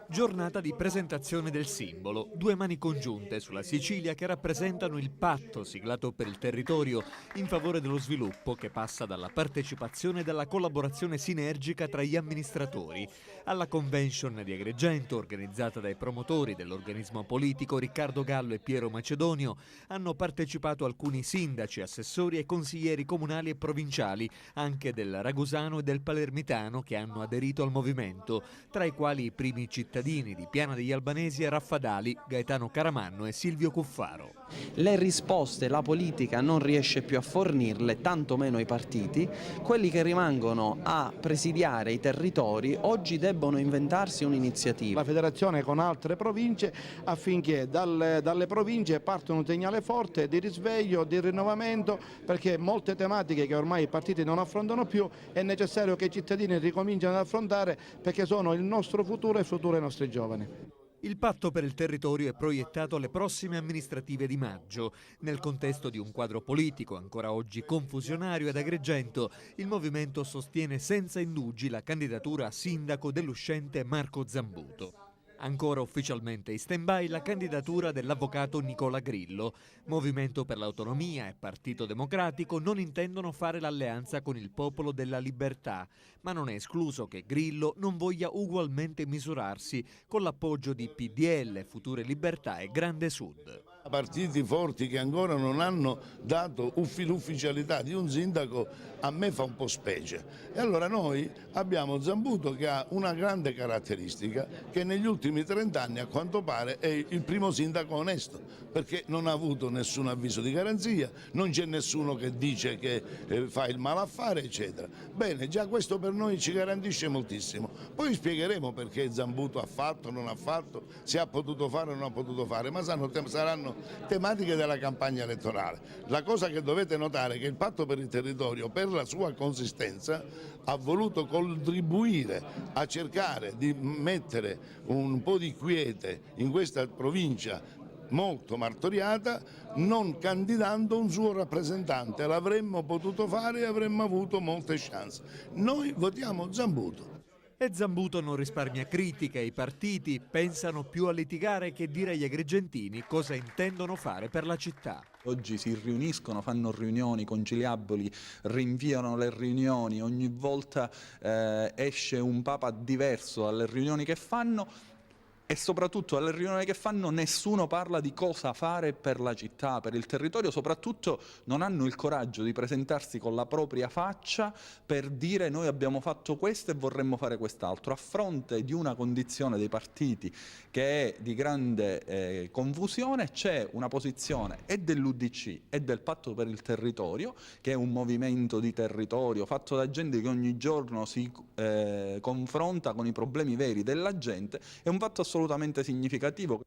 Giornata di presentazione del simbolo, due mani congiunte sulla Sicilia che rappresentano il patto siglato per il territorio in favore dello sviluppo che passa dalla partecipazione e dalla collaborazione sinergica tra gli amministratori. Alla convention di Agrigento, organizzata dai promotori dell'organismo politico Riccardo Gallo e Piero Macedonio, hanno partecipato alcuni sindaci, assessori e consiglieri comunali e provinciali, anche del Ragusano e del Palermitano, che hanno aderito al movimento, tra i quali i primi cittadini di Piana degli Albanesi e Raffadali, Gaetano Caramanno e Silvio Cuffaro. Le risposte la politica non riesce più a fornirle, tantomeno i partiti. Quelli che rimangono a presidiare i territori oggi debbono inventarsi un'iniziativa. La federazione con altre province affinché dalle province parta un segnale forte di risveglio, di rinnovamento, perché molte tematiche che ormai i partiti non affrontano più è necessario che i cittadini ricominciano ad affrontare, perché sono il nostro futuro e il futuro dei nostri giovani. Il patto per il territorio è proiettato alle prossime amministrative di maggio. Nel contesto di un quadro politico ancora oggi confusionario ad Agrigento, il movimento sostiene senza indugi la candidatura a sindaco dell'uscente Marco Zambuto. Ancora ufficialmente in stand-by la candidatura dell'avvocato Nicola Grillo. Movimento per l'Autonomia e Partito Democratico non intendono fare l'alleanza con il Popolo della Libertà, ma non è escluso che Grillo non voglia ugualmente misurarsi con l'appoggio di PDL, Future Libertà e Grande Sud. Partiti forti che ancora non hanno dato l'ufficialità di un sindaco a me fa un po' specie. E allora noi abbiamo Zambuto che ha una grande caratteristica, che negli ultimi 30 anni a quanto pare è il primo sindaco onesto, perché non ha avuto nessun avviso di garanzia, non c'è nessuno che dice che fa il malaffare eccetera. Bene, già questo per noi ci garantisce moltissimo. Poi spiegheremo perché Zambuto ha fatto, non ha fatto, se ha potuto fare o non ha potuto fare, ma saranno tematiche della campagna elettorale. La cosa che dovete notare è che il patto per il territorio, per la sua consistenza, ha voluto contribuire a cercare di mettere un po' di quiete in questa provincia molto martoriata, non candidando un suo rappresentante. L'avremmo potuto fare e avremmo avuto molte chance. Noi votiamo Zambuto. E Zambuto non risparmia critiche, i partiti pensano più a litigare che dire agli agrigentini cosa intendono fare per la città. Oggi si riuniscono, fanno riunioni conciliabili, rinviano le riunioni, ogni volta esce un papa diverso alle riunioni che fanno. E soprattutto alle riunioni che fanno nessuno parla di cosa fare per la città, per il territorio, soprattutto non hanno il coraggio di presentarsi con la propria faccia per dire noi abbiamo fatto questo e vorremmo fare quest'altro, a fronte di una condizione dei partiti che è di grande confusione. C'è una posizione e dell'UDC e del Patto per il Territorio, che è un movimento di territorio fatto da gente che ogni giorno si confronta con i problemi veri della gente, è un fatto assolutamente significativo.